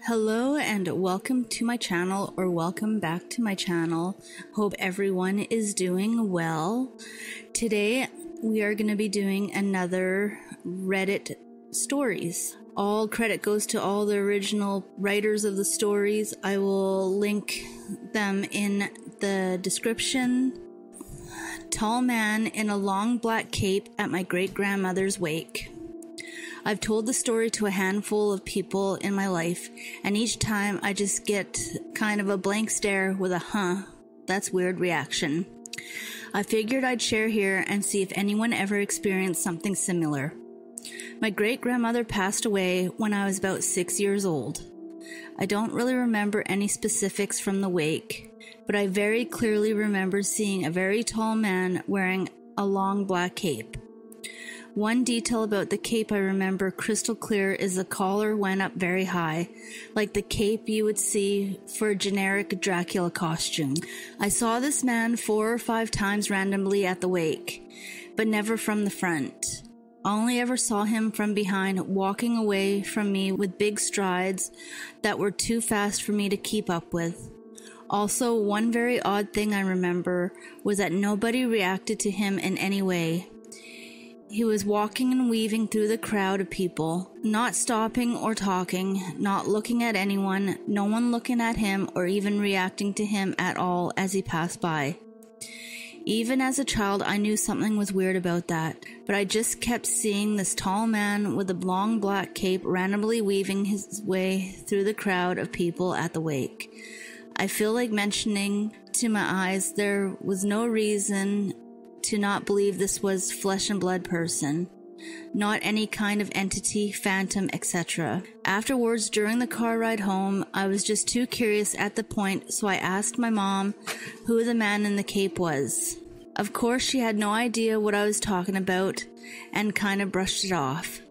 Hello and welcome to my channel, or welcome back to my channel. Hope everyone is doing well. Today we are going to be doing another Reddit stories. All credit goes to all the original writers of the stories. I will link them in the description. Tall man in a long black cape at my great-grandmother's wake. I've told the story to a handful of people in my life, and each time I just get kind of a blank stare with a "huh, that's weird" reaction. I figured I'd share here and see if anyone ever experienced something similar. My great-grandmother passed away when I was about 6 years old. I don't really remember any specifics from the wake, but I very clearly remember seeing a very tall man wearing a long black cape. One detail about the cape I remember crystal clear is the collar went up very high, like the cape you would see for a generic Dracula costume. I saw this man 4 or 5 times randomly at the wake, but never from the front. I only ever saw him from behind, walking away from me with big strides that were too fast for me to keep up with. Also, one very odd thing I remember was that nobody reacted to him in any way. He was walking and weaving through the crowd of people, not stopping or talking, not looking at anyone, no one looking at him or even reacting to him at all as he passed by. Even as a child, I knew something was weird about that, but I just kept seeing this tall man with a long black cape randomly weaving his way through the crowd of people at the wake. I feel like mentioning to my eyes there was no reason to not believe this was flesh and blood person, not any kind of entity, phantom, etc. Afterwards, during the car ride home, I was just too curious at the point, so I asked my mom who the man in the cape was. Of course, she had no idea what I was talking about and kind of brushed it off.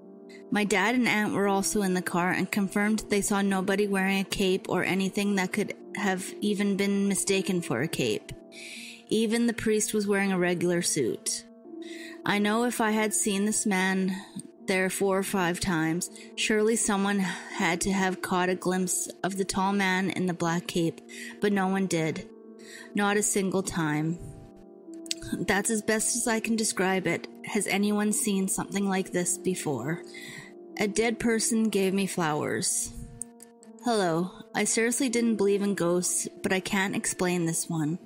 My dad and aunt were also in the car and confirmed they saw nobody wearing a cape or anything that could have even been mistaken for a cape. Even the priest was wearing a regular suit. I know if I had seen this man there 4 or 5 times, surely someone had to have caught a glimpse of the tall man in the black cape, but no one did. Not a single time. That's as best as I can describe it. Has anyone seen something like this before? A dead person gave me flowers. Hello, I seriously didn't believe in ghosts, but I can't explain this one.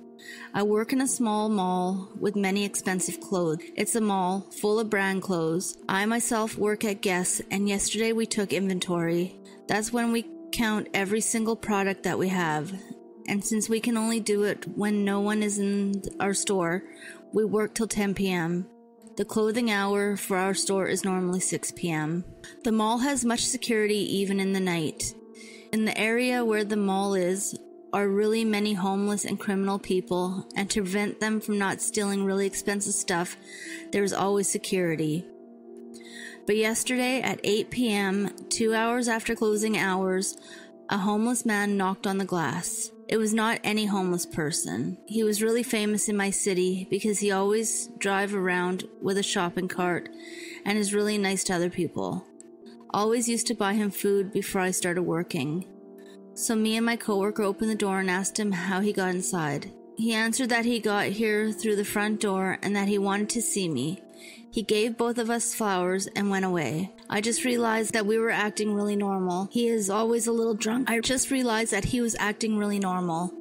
I work in a small mall with many expensive clothes. It's a mall full of brand clothes. I myself work at Guess, and yesterday we took inventory. That's when we count every single product that we have. And since we can only do it when no one is in our store, we work till 10 p.m. The clothing hour for our store is normally 6 p.m. The mall has much security even in the night. In the area where the mall is are really many homeless and criminal people, and to prevent them from not stealing really expensive stuff, there's always security. But yesterday at 8 p.m., 2 hours after closing hours, a homeless man knocked on the glass. It was not any homeless person. He was really famous in my city because he always drives around with a shopping cart and is really nice to other people. Always used to buy him food before I started working. So me and my coworker opened the door and asked him how he got inside. He answered that he got here through the front door and that he wanted to see me. He gave both of us flowers and went away. I just realized that we were acting really normal. He is always a little drunk. I just realized that he was acting really normal.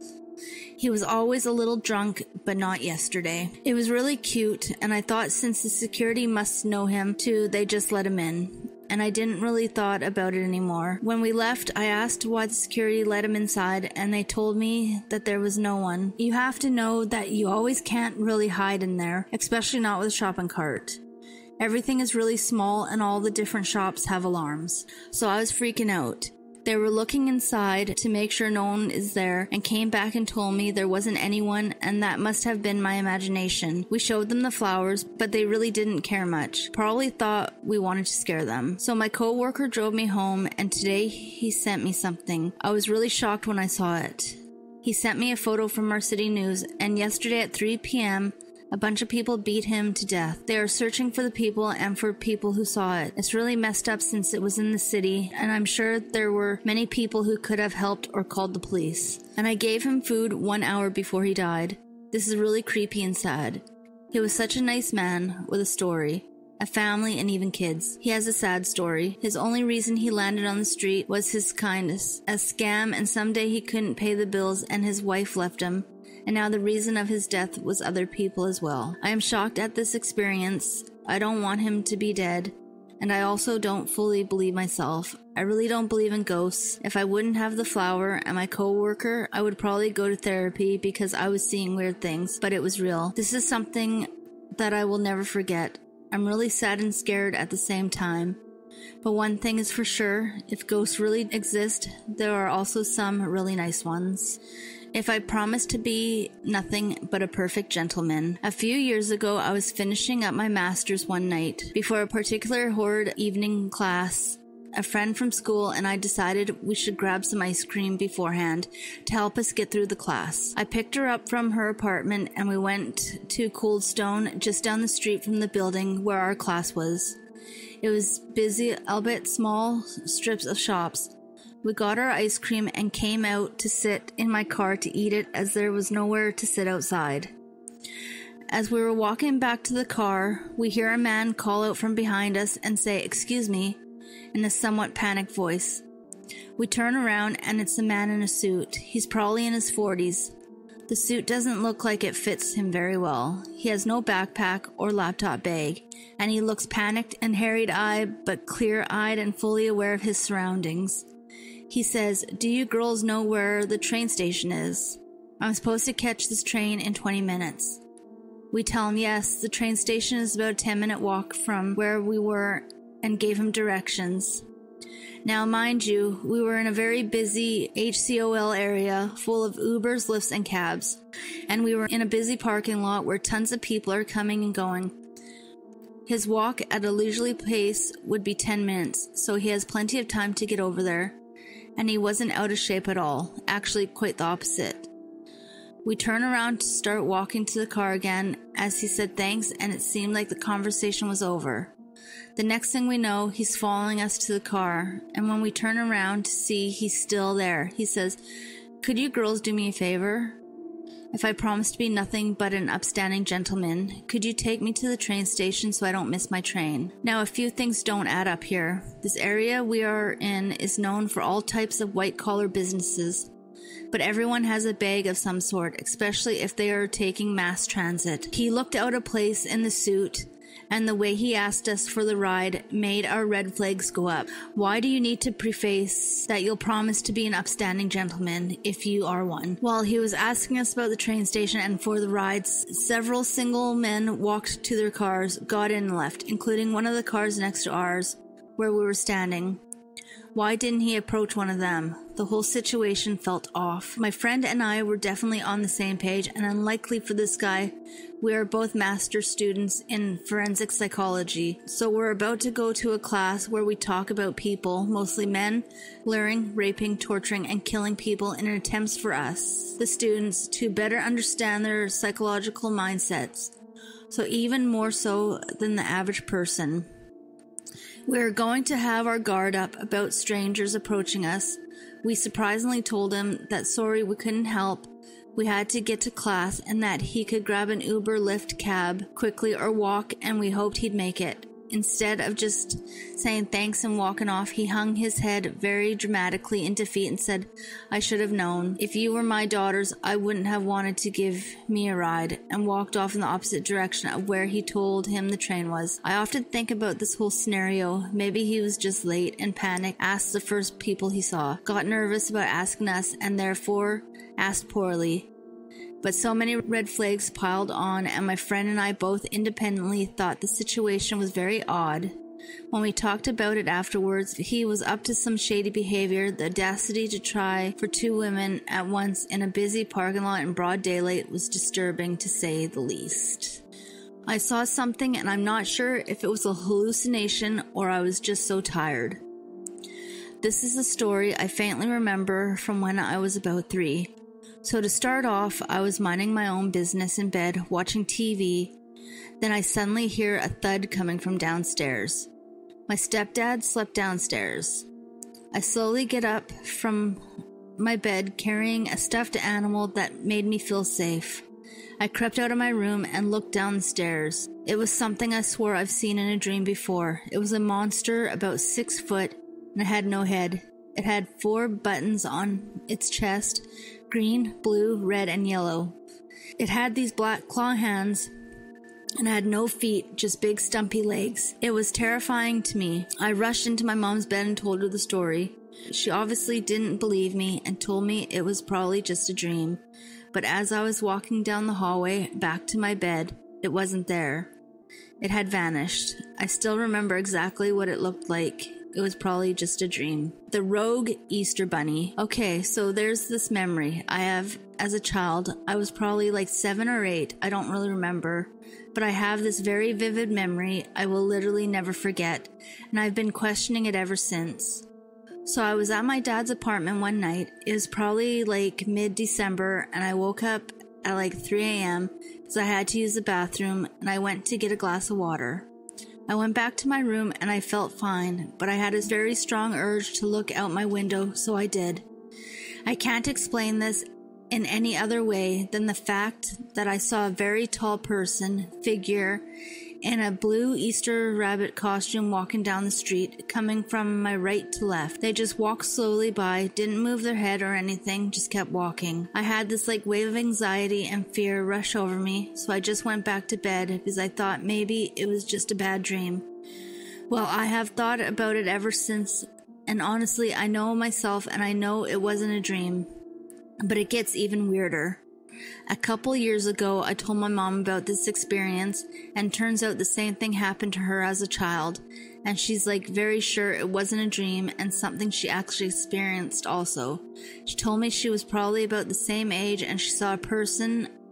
He was always a little drunk, but not yesterday. It was really cute, and I thought since the security must know him too, they just let him in. And I didn't really thought about it anymore. When we left, I asked why the security let him inside, and they told me that there was no one. You have to know that you always can't really hide in there, especially not with a shopping cart. Everything is really small and all the different shops have alarms. So I was freaking out. They were looking inside to make sure no one is there and came back and told me there wasn't anyone, and that must have been my imagination. We showed them the flowers, but they really didn't care much. Probably thought we wanted to scare them. So my coworker drove me home, and today he sent me something. I was really shocked when I saw it. He sent me a photo from our city news, and yesterday at 3 p.m., A bunch of people beat him to death. They are searching for the people and for people who saw it. It's really messed up since it was in the city, and I'm sure there were many people who could have helped or called the police. And I gave him food 1 hour before he died. This is really creepy and sad. He was such a nice man with a story. A family, and even kids. He has a sad story. His only reason he landed on the street was his kindness. A scam, and someday he couldn't pay the bills and his wife left him. And now the reason of his death was other people as well. I am shocked at this experience. I don't want him to be dead. And I also don't fully believe myself. I really don't believe in ghosts. If I wouldn't have the flower and my co-worker, I would probably go to therapy because I was seeing weird things, but it was real. This is something that I will never forget. I'm really sad and scared at the same time. But one thing is for sure, if ghosts really exist, there are also some really nice ones. If I promised to be nothing but a perfect gentleman. A few years ago, I was finishing up my master's one night. Before a particular horrid evening class, a friend from school and I decided we should grab some ice cream beforehand to help us get through the class. I picked her up from her apartment and we went to Cold Stone, just down the street from the building where our class was. It was busy, albeit small strips of shops. We got our ice cream and came out to sit in my car to eat it as there was nowhere to sit outside. As we were walking back to the car, we hear a man call out from behind us and say, "Excuse me," in a somewhat panicked voice. We turn around and it's a man in a suit. He's probably in his 40s. The suit doesn't look like it fits him very well. He has no backpack or laptop bag, and he looks panicked and harried-eyed, but clear-eyed and fully aware of his surroundings. He says, "Do you girls know where the train station is? I'm supposed to catch this train in 20 minutes. We tell him yes, the train station is about a 10-minute walk from where we were, and gave him directions. Now, mind you, we were in a very busy HCOL area full of Ubers, Lyfts, and cabs, and we were in a busy parking lot where tons of people are coming and going. His walk at a leisurely pace would be 10 minutes, so he has plenty of time to get over there. And he wasn't out of shape at all, actually quite the opposite. We turn around to start walking to the car again as he said thanks, and it seemed like the conversation was over. The next thing we know, he's following us to the car, and when we turn around to see he's still there, he says, "Could you girls do me a favor? If I promise to be nothing but an upstanding gentleman, could you take me to the train station so I don't miss my train?" Now, a few things don't add up here. This area we are in is known for all types of white-collar businesses, but everyone has a bag of some sort, especially if they are taking mass transit. He looked out of place in the suit, and the way he asked us for the ride made our red flags go up. Why do you need to preface that you'll promise to be an upstanding gentleman if you are one? While he was asking us about the train station and for the rides, several single men walked to their cars, got in and left, including one of the cars next to ours, where we were standing. Why didn't he approach one of them? The whole situation felt off. My friend and I were definitely on the same page, and unlikely for this guy, we are both master's students in forensic psychology, so we're about to go to a class where we talk about people, mostly men, luring, raping, torturing, and killing people in attempts for us, the students, to better understand their psychological mindsets, so even more so than the average person. We are going to have our guard up about strangers approaching us. We surprisingly told him that sorry we couldn't help, we had to get to class, and that he could grab an Uber, Lyft, cab quickly or walk, and we hoped he'd make it. Instead of just saying thanks and walking off, he hung his head very dramatically in defeat and said, "I should have known. If you were my daughters, I wouldn't have wanted to give me a ride," and walked off in the opposite direction of where he told him the train was. I often think about this whole scenario. Maybe he was just late and panicked, asked the first people he saw, got nervous about asking us, and therefore asked poorly. But so many red flags piled on, and my friend and I both independently thought the situation was very odd. When we talked about it afterwards, he was up to some shady behavior. The audacity to try for two women at once in a busy parking lot in broad daylight was disturbing, to say the least. I saw something, and I'm not sure if it was a hallucination or I was just so tired. This is a story I faintly remember from when I was about 3. So to start off, I was minding my own business in bed, watching TV. Then I suddenly hear a thud coming from downstairs. My stepdad slept downstairs. I slowly get up from my bed carrying a stuffed animal that made me feel safe. I crept out of my room and looked down the stairs. It was something I swore I've seen in a dream before. It was a monster about 6 foot and it had no head. It had 4 buttons on its chest, green, blue, red, and yellow. It had these black claw hands and had no feet, just big stumpy legs. It was terrifying to me. I rushed into my mom's bed and told her the story. She obviously didn't believe me and told me it was probably just a dream. But as I was walking down the hallway back to my bed, it wasn't there. It had vanished. I still remember exactly what it looked like. It was probably just a dream. The rogue Easter bunny. Okay, so there's this memory I have as a child. I was probably like 7 or 8. I don't really remember. But I have this very vivid memory I will literally never forget. And I've been questioning it ever since. So I was at my dad's apartment one night. It was probably like mid-December and I woke up at like 3 a.m. because I had to use the bathroom and I went to get a glass of water. I went back to my room and I felt fine, but I had this very strong urge to look out my window, so I did. I can't explain this in any other way than the fact that I saw a very tall figure in a blue Easter rabbit costume walking down the street, coming from my right to left. They just walked slowly by, didn't move their head or anything, just kept walking. I had this like wave of anxiety and fear rush over me, so I just went back to bed because I thought maybe it was just a bad dream. Well, I have thought about it ever since, and honestly, I know myself and I know it wasn't a dream. But it gets even weirder. A couple years ago, I told my mom about this experience, and turns out the same thing happened to her as a child, and she's like very sure it wasn't a dream and something she actually experienced also. She told me she was probably about the same age and she saw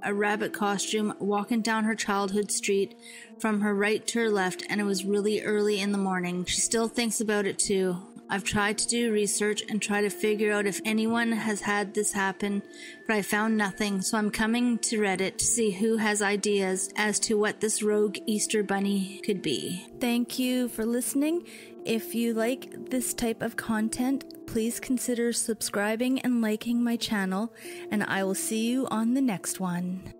a rabbit costume, walking down her childhood street from her right to her left, and it was really early in the morning. She still thinks about it too. I've tried to do research and try to figure out if anyone has had this happen, but I found nothing, so I'm coming to Reddit to see who has ideas as to what this rogue Easter bunny could be. Thank you for listening. If you like this type of content, please consider subscribing and liking my channel, and I will see you on the next one.